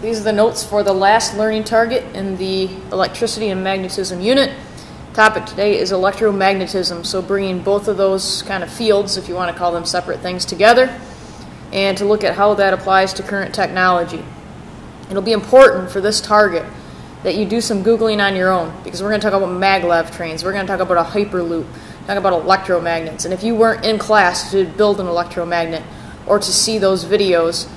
These are the notes for the last learning target in the electricity and magnetism unit. Topic today is electromagnetism, so bringing both of those kind of fields, if you want to call them separate things, together, and to look at how that applies to current technology. It'll be important for this target that you do some Googling on your own, because we're going to talk about maglev trains, we're going to talk about a Hyperloop, talk about electromagnets, and if you weren't in class to build an electromagnet or to see those videos,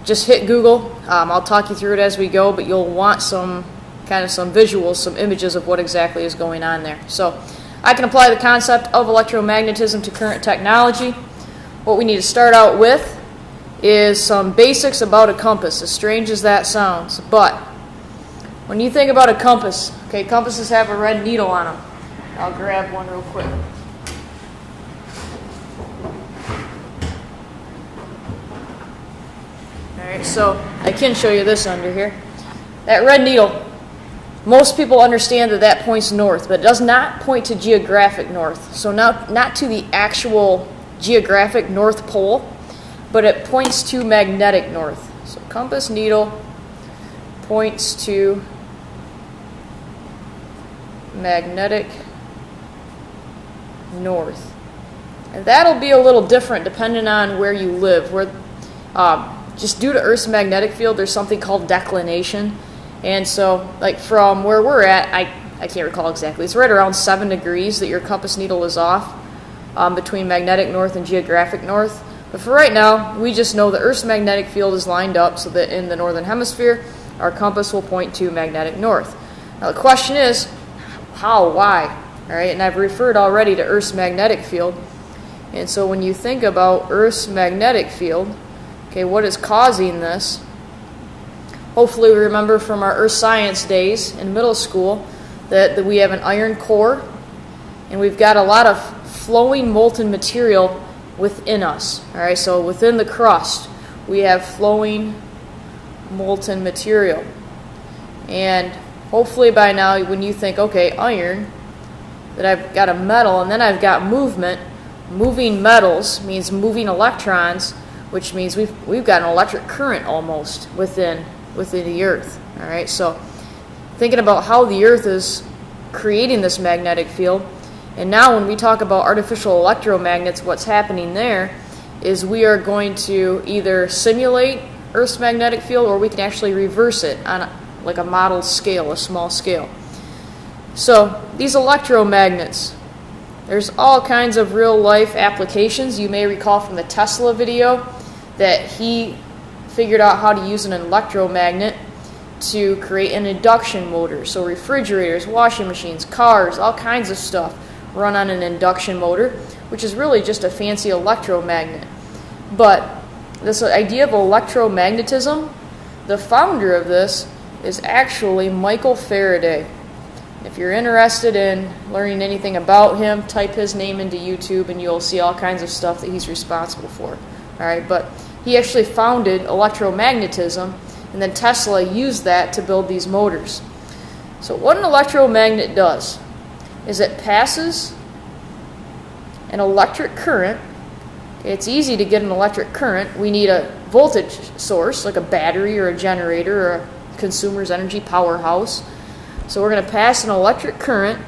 just hit Google. I'll talk you through it as we go, but you'll want some visuals, some images of what exactly is going on there. So I can apply the concept of electromagnetism to current technology. What we need to start out with is some basics about a compass, as strange as that sounds. But when you think about a compass, okay, compasses have a red needle on them. I'll grab one real quick. Alright, so I can show you this under here. That red needle, most people understand that that points north, but it does not point to geographic north. So not to the actual geographic North Pole, but it points to magnetic north. So compass needle points to magnetic north. And that'll be a little different depending on where you live. Just due to Earth's magnetic field, there's something called declination. And so, like from where we're at, I can't recall exactly, it's right around 7 degrees that your compass needle is off between magnetic north and geographic north. But for right now, we just know the Earth's magnetic field is lined up so that in the northern hemisphere, our compass will point to magnetic north. Now the question is, how, why? All right, and I've referred already to Earth's magnetic field. And so when you think about Earth's magnetic field, okay, what is causing this? Hopefully we remember from our earth science days in middle school that we have an iron core and we've got a lot of flowing molten material within us. All right, so within the crust we have flowing molten material. And hopefully by now when you think, okay, iron, that I've got a metal and then I've got movement. Moving metals means moving electrons, which means we've got an electric current almost within the Earth. All right, so thinking about how the Earth is creating this magnetic field, and now when we talk about artificial electromagnets, what's happening there is we are going to either simulate Earth's magnetic field or we can actually reverse it on like a model scale, a small scale. So these electromagnets, there's all kinds of real life applications. You may recall from the Tesla video that he figured out how to use an electromagnet to create an induction motor. So refrigerators, washing machines, cars, all kinds of stuff run on an induction motor, which is really just a fancy electromagnet. But this idea of electromagnetism, the founder of this is actually Michael Faraday. If you're interested in learning anything about him, type his name into YouTube and you'll see all kinds of stuff that he's responsible for. All right, but he actually founded electromagnetism, and then Tesla used that to build these motors. So what an electromagnet does is it passes an electric current. It's easy to get an electric current. We need a voltage source, like a battery or a generator or a consumer's energy powerhouse. So we're going to pass an electric current.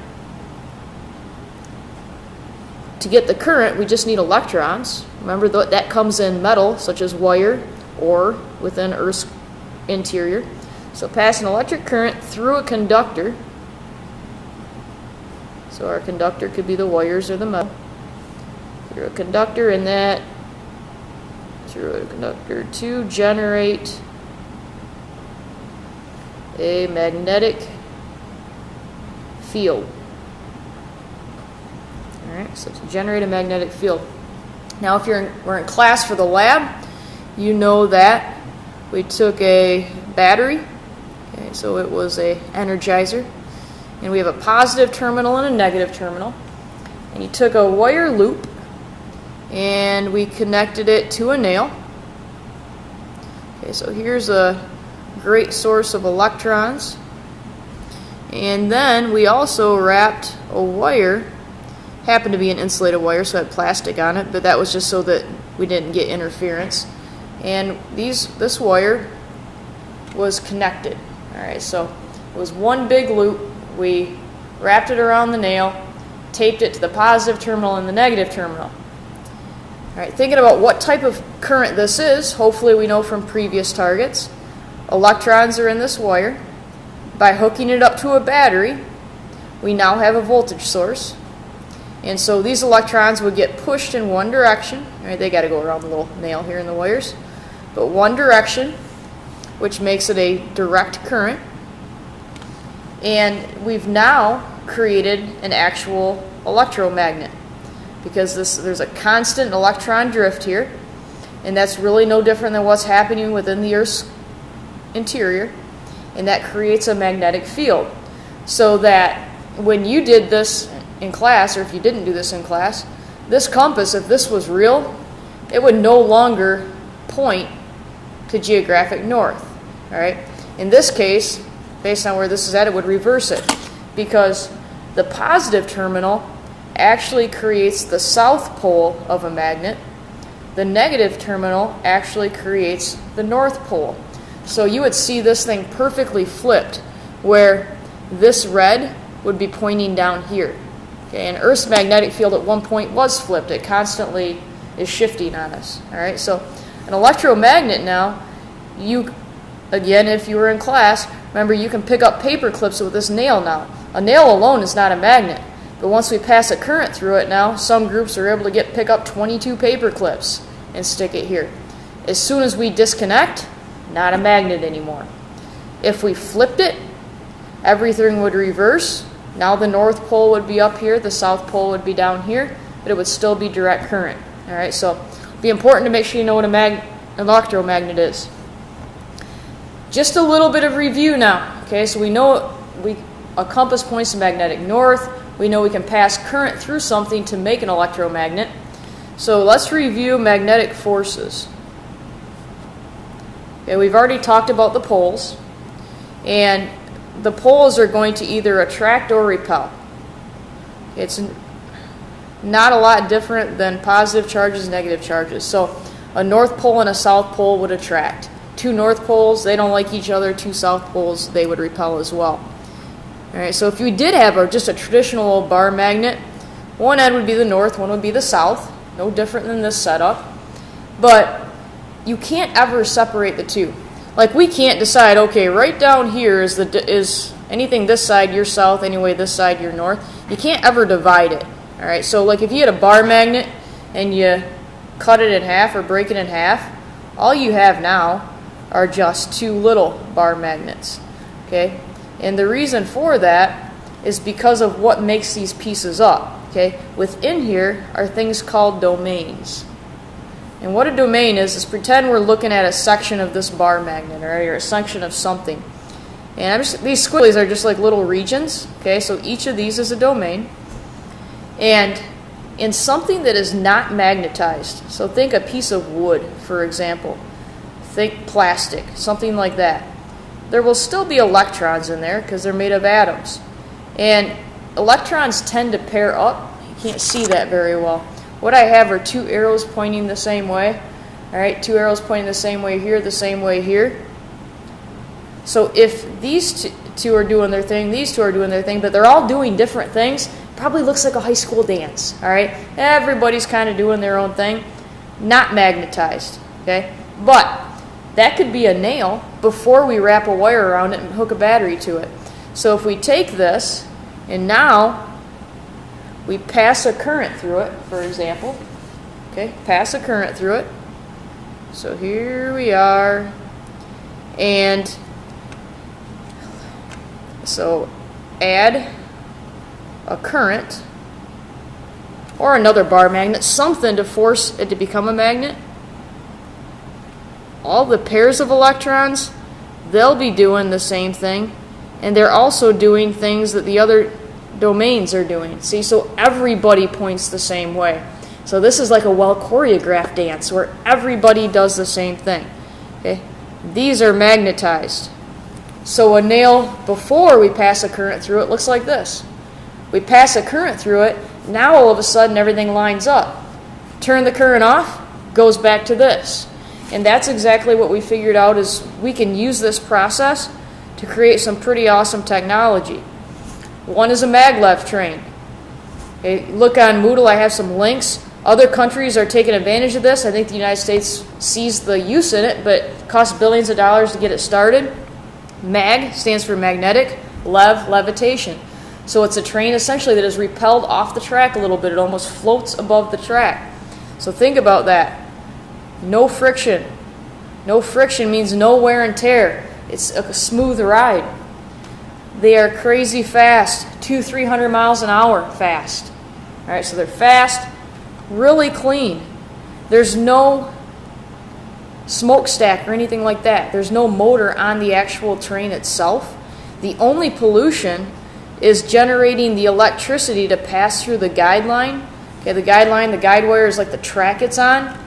To get the current, we just need electrons. Remember that comes in metal, such as wire, or within Earth's interior. So pass an electric current through a conductor. So our conductor could be the wires or the metal. Through a conductor, and that through a conductor to generate a magnetic field. Alright, so to generate a magnetic field. Now if we're in class for the lab, you know that we took a battery, okay, so it was a energizer, and we have a positive terminal and a negative terminal, and you took a wire loop and we connected it to a nail. Okay, so here's a great source of electrons, and then we also wrapped a wire. Happened to be an insulated wire, so it had plastic on it, but that was just so that we didn't get interference. And this wire was connected. All right, so it was one big loop. We wrapped it around the nail, taped it to the positive terminal and the negative terminal. All right, thinking about what type of current this is, hopefully we know from previous targets. Electrons are in this wire. By hooking it up to a battery, we now have a voltage source. And so these electrons would get pushed in one direction. All right, they got to go around the little nail here in the wires. But one direction, which makes it a direct current. And we've now created an actual electromagnet, because there's a constant electron drift here, and that's really no different than what's happening within the Earth's interior, and that creates a magnetic field. So that when you did this in class, or if you didn't do this in class, this compass, if this was real, it would no longer point to geographic north. All right. In this case, based on where this is at, it would reverse it, because the positive terminal actually creates the south pole of a magnet. The negative terminal actually creates the north pole. So you would see this thing perfectly flipped, where this red would be pointing down here. Okay, and Earth's magnetic field at one point was flipped. It constantly is shifting on us. All right, so an electromagnet now, again, if you were in class, remember you can pick up paper clips with this nail now. A nail alone is not a magnet, but once we pass a current through it now, some groups are able to pick up 22 paper clips and stick it here. As soon as we disconnect, not a magnet anymore. If we flipped it, everything would reverse. Now the north pole would be up here, the south pole would be down here, but it would still be direct current. All right, so it'd be important to make sure you know what an electromagnet is. Just a little bit of review now. Okay, so we know a compass points to magnetic north. We know we can pass current through something to make an electromagnet. So let's review magnetic forces. Okay, we've already talked about the poles, and the poles are going to either attract or repel. It's not a lot different than positive charges, negative charges. So a north pole and a south pole would attract. Two north poles, they don't like each other. Two south poles, they would repel as well. All right, so if we did have just a traditional old bar magnet, one end would be the north, one would be the south. No different than this setup. But you can't ever separate the two. Like, we can't decide, okay, right down here is anything this side your south, anyway this side your north. You can't ever divide it. All right, so like if you had a bar magnet and you cut it in half or break it in half, all you have now are just two little bar magnets. Okay, and the reason for that is because of what makes these pieces up. Okay, within here are things called domains. And what a domain is pretend we're looking at a section of this bar magnet, right, or a section of something. And these squigglies are just like little regions. Okay, so each of these is a domain. And in something that is not magnetized, so think a piece of wood, for example. Think plastic, something like that. There will still be electrons in there because they're made of atoms. And electrons tend to pair up. You can't see that very well. What I have are two arrows pointing the same way. All right, two arrows pointing the same way here, the same way here. So if these two are doing their thing, these two are doing their thing, but they're all doing different things, probably looks like a high school dance. All right, everybody's kind of doing their own thing, not magnetized. Okay, but that could be a nail before we wrap a wire around it and hook a battery to it. So if we take this and now we pass a current through it, for example. Okay, pass a current through it. So here we are. And so add a current or another bar magnet, something to force it to become a magnet. All the pairs of electrons, they'll be doing the same thing. And they're also doing things that the other domains are doing. See, so everybody points the same way. So this is like a well choreographed dance where everybody does the same thing. Okay, these are magnetized. So a nail, before we pass a current through it, looks like this. We pass a current through it, now all of a sudden everything lines up. Turn the current off, goes back to this. And that's exactly what we figured out, is we can use this process to create some pretty awesome technology. One is a maglev train. Okay, look on Moodle, I have some links. Other countries are taking advantage of this. I think the United States sees the use in it, but it costs billions of dollars to get it started. Mag stands for magnetic, lev, levitation. So it's a train essentially that is repelled off the track a little bit. It almost floats above the track. So think about that. No friction. No friction means no wear and tear. It's a smooth ride. They are crazy fast, 200-300 miles an hour fast. All right, so they're fast, really clean. There's no smokestack or anything like that. There's no motor on the actual train itself. The only pollution is generating the electricity to pass through the guide line. Okay, the guide line, the guide wire is like the track it's on.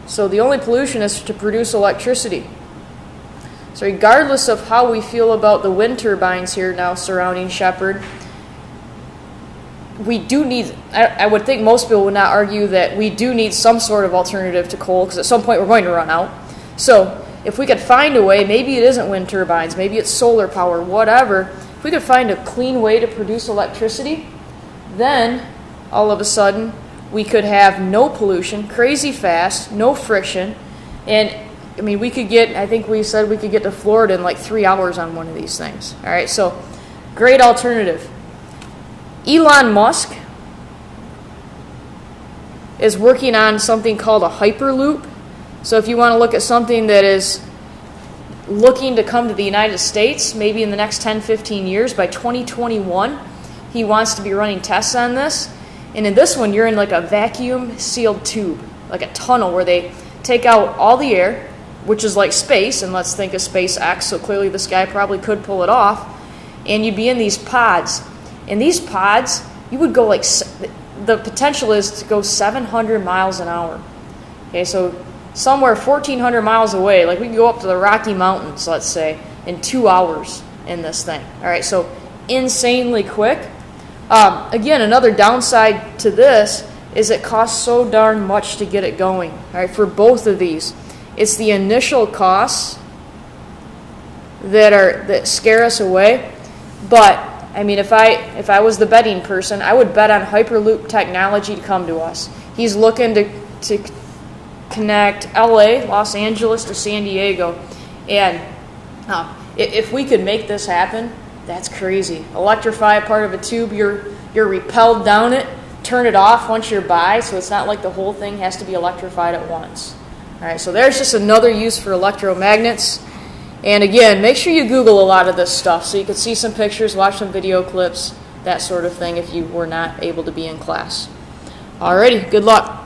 So the only pollution is to produce electricity. So regardless of how we feel about the wind turbines here now surrounding Shepherd, we do need, I would think most people would not argue that we do need some sort of alternative to coal, because at some point we're going to run out. So if we could find a way, maybe it isn't wind turbines, maybe it's solar power, whatever, if we could find a clean way to produce electricity, then all of a sudden we could have no pollution, crazy fast, no friction, and I mean, we could get, I think we said we could get to Florida in like 3 hours on one of these things. All right, so great alternative. Elon Musk is working on something called a Hyperloop. So if you want to look at something that is looking to come to the United States, maybe in the next 10-15 years, by 2021, he wants to be running tests on this. And in this one, you're in like a vacuum-sealed tube, like a tunnel where they take out all the air, which is like space, and let's think of SpaceX, so clearly this guy probably could pull it off, and you'd be in these pods. In these pods, you would go like, the potential is to go 700 miles an hour. Okay, so somewhere 1,400 miles away, like we can go up to the Rocky Mountains, let's say, in 2 hours in this thing. All right, so insanely quick. Again, another downside to this is it costs so darn much to get it going. All right, for both of these, it's the initial costs that scare us away. But I mean, if I was the betting person, I would bet on Hyperloop technology to come to us. He's looking to connect LA, Los Angeles, to San Diego, and if we could make this happen, that's crazy. Electrify a part of a tube, you're repelled down it, turn it off once you're by, so it's not like the whole thing has to be electrified at once. All right, so there's just another use for electromagnets. And again, make sure you Google a lot of this stuff so you can see some pictures, watch some video clips, that sort of thing if you were not able to be in class. Alrighty, good luck.